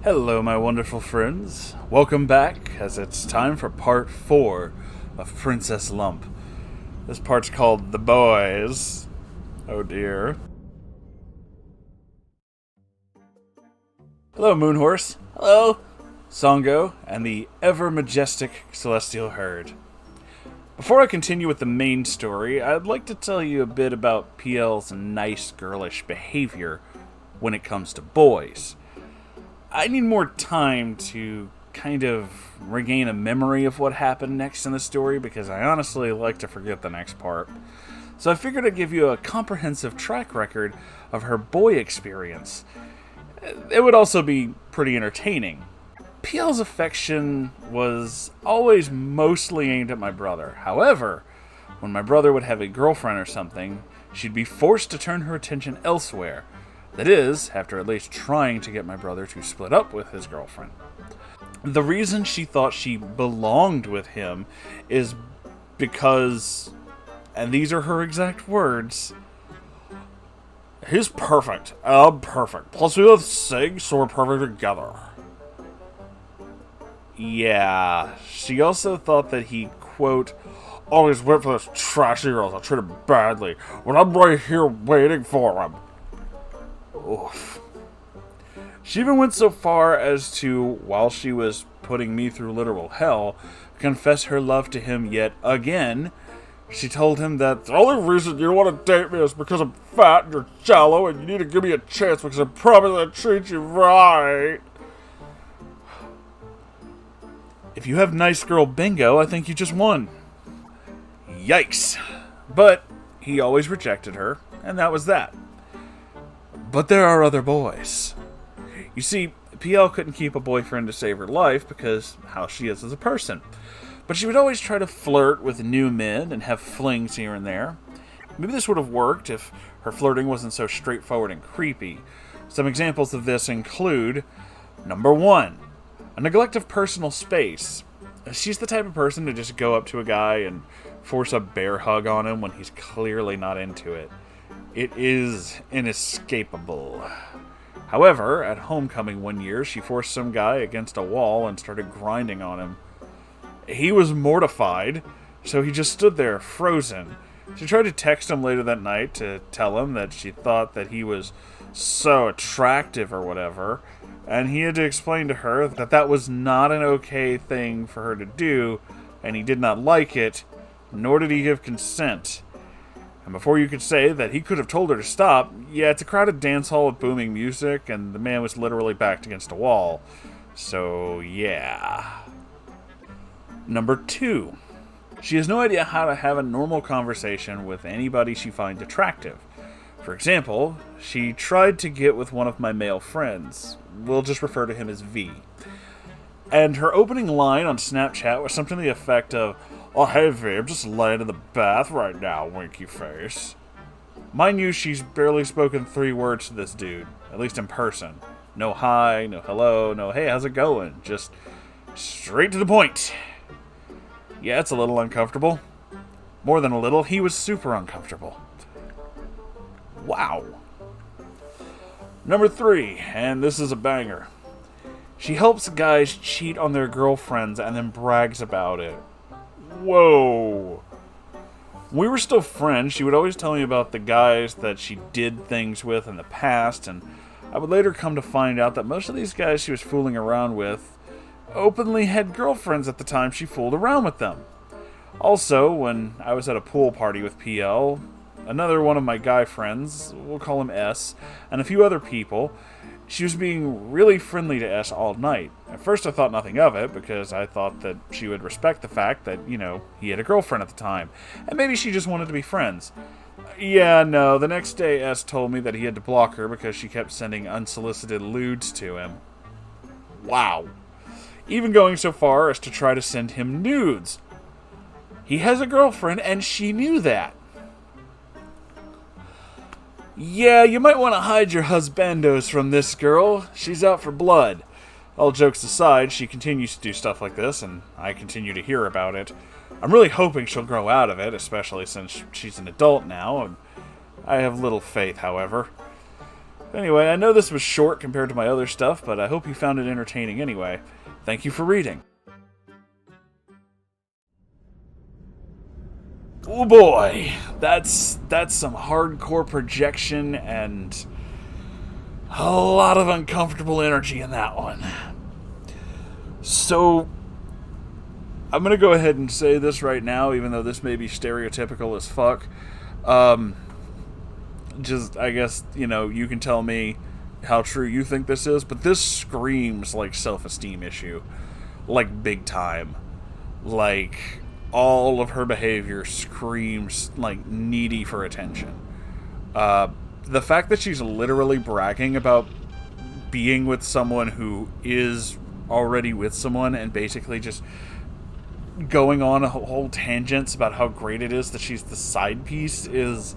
Hello, my wonderful friends. Welcome back, as it's time for part 4 of Princess Lump. This part's called The Boys. Oh dear. Hello, Moonhorse. Hello, Sango, and the ever-majestic celestial herd. Before I continue with the main story, I'd like to tell you a bit about PL's nice girlish behavior when it comes to boys. I need more time to kind of regain a memory of what happened next in the story because I honestly like to forget the next part. So I figured I'd give you a comprehensive track record of her boy experience. It would also be pretty entertaining. PL's affection was always mostly aimed at my brother. However, when my brother would have a girlfriend or something, she'd be forced to turn her attention elsewhere. That is, after at least trying to get my brother to split up with his girlfriend. The reason she thought she belonged with him is because, and these are her exact words, he's perfect, and I'm perfect. Plus we both sing, so we're perfect together. Yeah, she also thought that he, quote, always went for those trashy girls I treated badly, when I'm right here waiting for him. Oof. She even went so far as to, while she was putting me through literal hell, confess her love to him yet again. She told him that the only reason you don't want to date me is because I'm fat and you're shallow and you need to give me a chance because I promise I'll treat you right. If you have nice girl bingo, I think you just won. Yikes. But he always rejected her, and that was that. But there are other boys. You see, PL couldn't keep a boyfriend to save her life because how she is as a person. But she would always try to flirt with new men and have flings here and there. Maybe this would have worked if her flirting wasn't so straightforward and creepy. Some examples of this include, number 1, a neglect of personal space. She's the type of person to just go up to a guy and force a bear hug on him when he's clearly not into it. It is inescapable. However, at homecoming one year, she forced some guy against a wall and started grinding on him. He was mortified, so he just stood there, frozen. She tried to text him later that night to tell him that she thought that he was so attractive or whatever, and he had to explain to her that that was not an okay thing for her to do, and he did not like it, nor did he give consent. And before you could say that he could have told her to stop, yeah, it's a crowded dance hall with booming music, and the man was literally backed against a wall. So, yeah. Number 2. She has no idea how to have a normal conversation with anybody she finds attractive. For example, she tried to get with one of my male friends. We'll just refer to him as V. And her opening line on Snapchat was something to the effect of, "Oh, hey, V, I'm just laying in the bath right now, winky face." Mind you, she's barely spoken 3 words to this dude, at least in person. No hi, no hello, no hey, how's it going? Just straight to the point. Yeah, it's a little uncomfortable. More than a little, he was super uncomfortable. Wow. Number 3, and this is a banger. She helps guys cheat on their girlfriends and then brags about it. Whoa. When we were still friends, she would always tell me about the guys that she did things with in the past, and I would later come to find out that most of these guys she was fooling around with openly had girlfriends at the time she fooled around with them. Also, when I was at a pool party with PL, another one of my guy friends, we'll call him S, and a few other people, she was being really friendly to S all night. At first I thought nothing of it, because I thought that she would respect the fact that, he had a girlfriend at the time. And maybe she just wanted to be friends. Yeah, no, the next day S told me that he had to block her because she kept sending unsolicited lewds to him. Wow. Even going so far as to try to send him nudes. He has a girlfriend, and she knew that. Yeah, you might want to hide your husbandos from this girl. She's out for blood. All jokes aside, she continues to do stuff like this, and I continue to hear about it. I'm really hoping she'll grow out of it, especially since she's an adult now, and I have little faith, however. Anyway, I know this was short compared to my other stuff, but I hope you found it entertaining anyway. Thank you for reading. Oh boy, that's some hardcore projection and a lot of uncomfortable energy in that one. So, I'm going to go ahead and say this right now, even though this may be stereotypical as fuck. Just, I guess, you can tell me how true you think this is, but this screams like self-esteem issue. Like, big time. Like, all of her behavior screams, like, needy for attention. The fact that she's literally bragging about being with someone who is already with someone and basically just going on a whole tangents about how great it is that she's the side piece is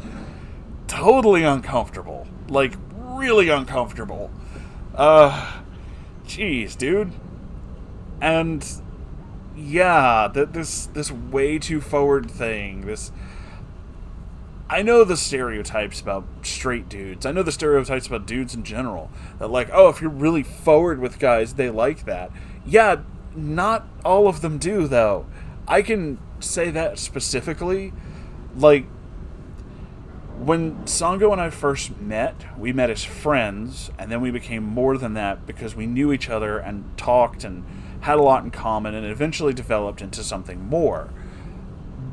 totally uncomfortable. Like, really uncomfortable. Jeez, dude. And yeah, this way too forward thing, I know the stereotypes about straight dudes. I know the stereotypes about dudes in general. That like, oh, if you're really forward with guys, they like that. Yeah, not all of them do, though. I can say that specifically. Like, when Sango and I first met, we met as friends, and then we became more than that because we knew each other and talked and had a lot in common, and eventually developed into something more.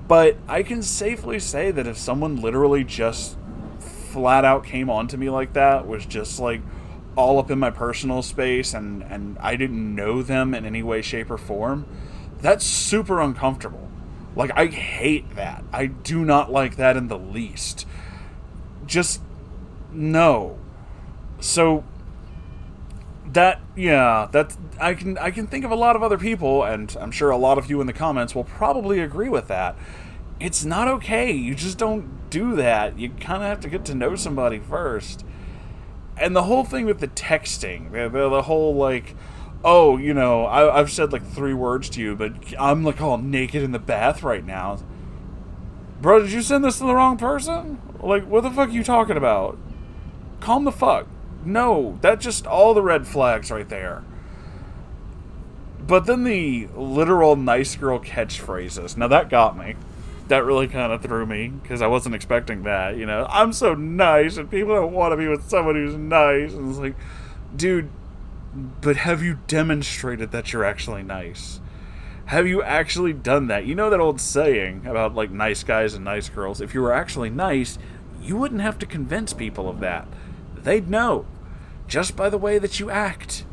But I can safely say that if someone literally just flat out came on to me like that, was just like all up in my personal space, and I didn't know them in any way, shape, or form, that's super uncomfortable. Like, I hate that. I do not like that in the least. Just, no. So, I can think of a lot of other people, and I'm sure a lot of you in the comments will probably agree with that. It's not okay. You just don't do that. You kind of have to get to know somebody first. And the whole thing with the texting, the whole, like, oh, I've said, like, 3 words to you, but I'm, like, all naked in the bath right now. Bro, did you send this to the wrong person? Like, what the fuck are you talking about? Calm the fuck. No, that's just all the red flags right there. But then the literal nice girl catchphrases. Now, that got me. That really kind of threw me, because I wasn't expecting that, I'm so nice, and people don't want to be with someone who's nice. And it's like, dude, but have you demonstrated that you're actually nice? Have you actually done that? You know that old saying about, like, nice guys and nice girls? If you were actually nice, you wouldn't have to convince people of that. They'd know. Just by the way that you act.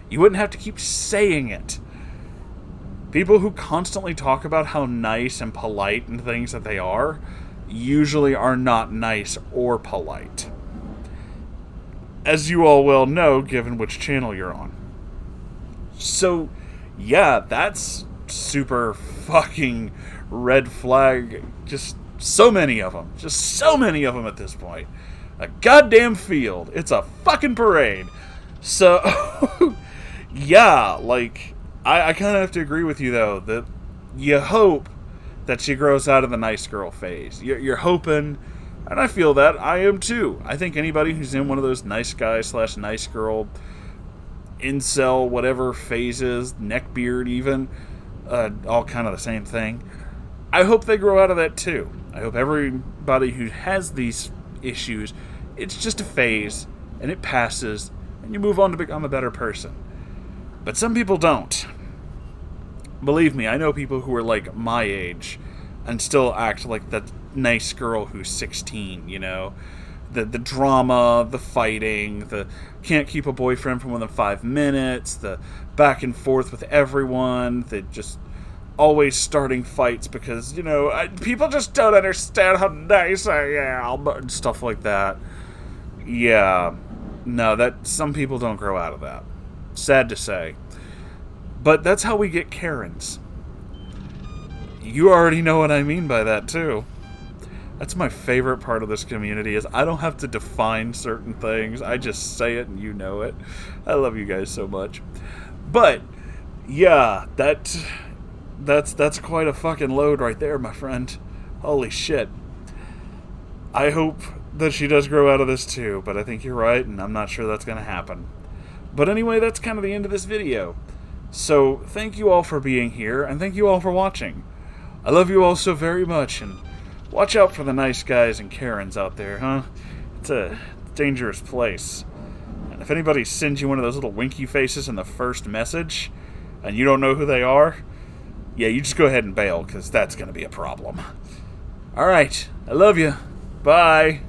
You wouldn't have to keep saying it. People who constantly talk about how nice and polite and things that they are usually are not nice or polite. As you all well know, given which channel you're on. So, yeah, that's super fucking red flag. Just so many of them. Just so many of them at this point. A goddamn field. It's a fucking parade. So, yeah, like, I kind of have to agree with you, though, that you hope that she grows out of the nice girl phase. You're hoping, and I feel that. I am, too. I think anybody who's in one of those nice guy / nice girl, incel, whatever phases, neckbeard even, all kind of the same thing, I hope they grow out of that, too. I hope everybody who has these issues, it's just a phase, and it passes, and you move on to become a better person. But some people don't. Believe me, I know people who are like my age and still act like that nice girl who's 16, The drama, the fighting, the can't keep a boyfriend for more than 5 minutes, the back and forth with everyone, the just always starting fights because, people just don't understand how nice I am, and stuff like that. Yeah, no, that some people don't grow out of that. Sad to say. But that's how we get Karens. You already know what I mean by that, too. That's my favorite part of this community, is I don't have to define certain things. I just say it and you know it. I love you guys so much. But, yeah, that's quite a fucking load right there, my friend. Holy shit. I hope that she does grow out of this too, but I think you're right, and I'm not sure that's going to happen. But anyway, that's kind of the end of this video. So, thank you all for being here, and thank you all for watching. I love you all so very much, and watch out for the nice guys and Karens out there, huh? It's a dangerous place. And if anybody sends you one of those little winky faces in the first message, and you don't know who they are, yeah, you just go ahead and bail, because that's going to be a problem. Alright, I love you. Bye.